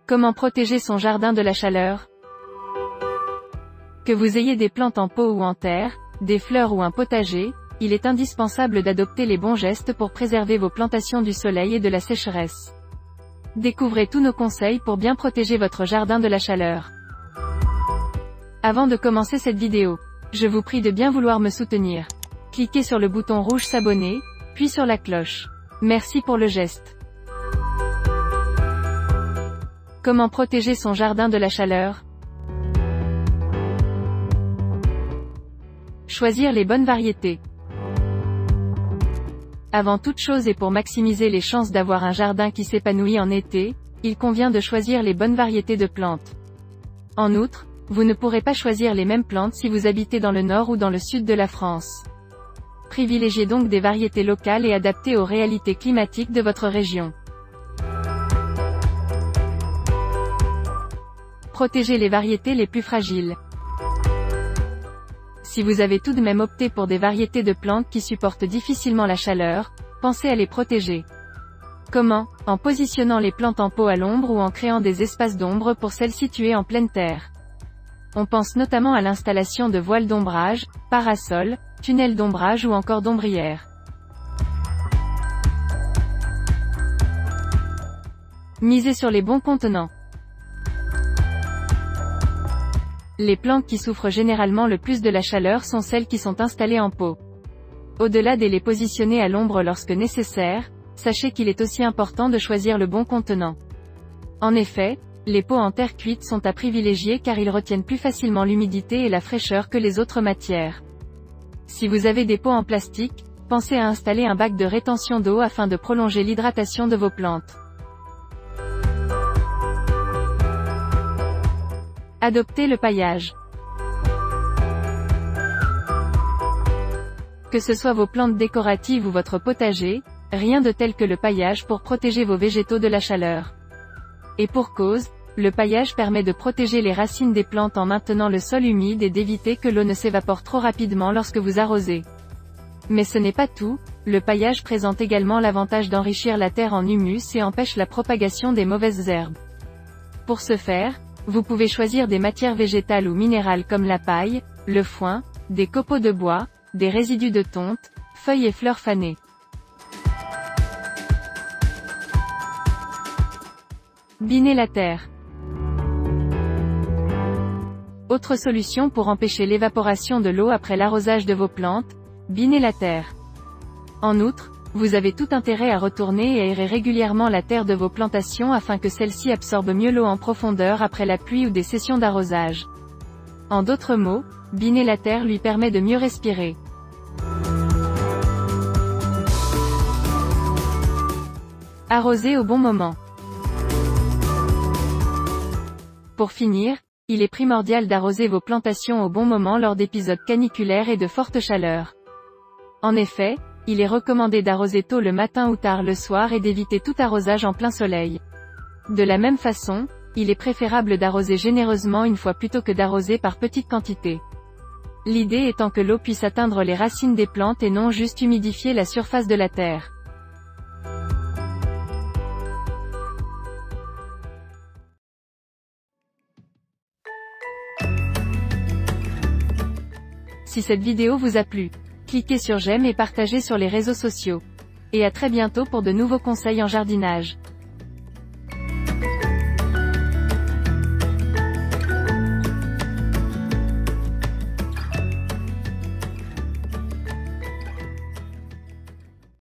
Comment protéger son jardin de la chaleur? Que vous ayez des plantes en pot ou en terre, des fleurs ou un potager, il est indispensable d'adopter les bons gestes pour préserver vos plantations du soleil et de la sécheresse. Découvrez tous nos conseils pour bien protéger votre jardin de la chaleur. Avant de commencer cette vidéo, je vous prie de bien vouloir me soutenir. Cliquez sur le bouton rouge s'abonner, puis sur la cloche. Merci pour le geste. Comment protéger son jardin de la chaleur? Choisir les bonnes variétés. Avant toute chose et pour maximiser les chances d'avoir un jardin qui s'épanouit en été, il convient de choisir les bonnes variétés de plantes. En outre, vous ne pourrez pas choisir les mêmes plantes si vous habitez dans le nord ou dans le sud de la France. Privilégiez donc des variétés locales et adaptées aux réalités climatiques de votre région. Protégez les variétés les plus fragiles. Si vous avez tout de même opté pour des variétés de plantes qui supportent difficilement la chaleur, pensez à les protéger. Comment? En positionnant les plantes en pot à l'ombre ou en créant des espaces d'ombre pour celles situées en pleine terre. On pense notamment à l'installation de voiles d'ombrage, parasols, tunnels d'ombrage ou encore d'ombrières. Misez sur les bons contenants. Les plantes qui souffrent généralement le plus de la chaleur sont celles qui sont installées en pot. Au-delà de les positionner à l'ombre lorsque nécessaire, sachez qu'il est aussi important de choisir le bon contenant. En effet, les pots en terre cuite sont à privilégier car ils retiennent plus facilement l'humidité et la fraîcheur que les autres matières. Si vous avez des pots en plastique, pensez à installer un bac de rétention d'eau afin de prolonger l'hydratation de vos plantes. Adoptez le paillage. Que ce soit vos plantes décoratives ou votre potager, rien de tel que le paillage pour protéger vos végétaux de la chaleur. Et pour cause, le paillage permet de protéger les racines des plantes en maintenant le sol humide et d'éviter que l'eau ne s'évapore trop rapidement lorsque vous arrosez. Mais ce n'est pas tout, le paillage présente également l'avantage d'enrichir la terre en humus et empêche la propagation des mauvaises herbes. Pour ce faire, vous pouvez choisir des matières végétales ou minérales comme la paille, le foin, des copeaux de bois, des résidus de tonte, feuilles et fleurs fanées. Biner la terre. Autre solution pour empêcher l'évaporation de l'eau après l'arrosage de vos plantes, biner la terre. En outre, vous avez tout intérêt à retourner et aérer régulièrement la terre de vos plantations afin que celle-ci absorbe mieux l'eau en profondeur après la pluie ou des sessions d'arrosage. En d'autres mots, biner la terre lui permet de mieux respirer. Arroser au bon moment. Pour finir, il est primordial d'arroser vos plantations au bon moment lors d'épisodes caniculaires et de fortes chaleurs. En effet, il est recommandé d'arroser tôt le matin ou tard le soir et d'éviter tout arrosage en plein soleil. De la même façon, il est préférable d'arroser généreusement une fois plutôt que d'arroser par petites quantités. L'idée étant que l'eau puisse atteindre les racines des plantes et non juste humidifier la surface de la terre. Si cette vidéo vous a plu, cliquez sur j'aime et partagez sur les réseaux sociaux. Et à très bientôt pour de nouveaux conseils en jardinage.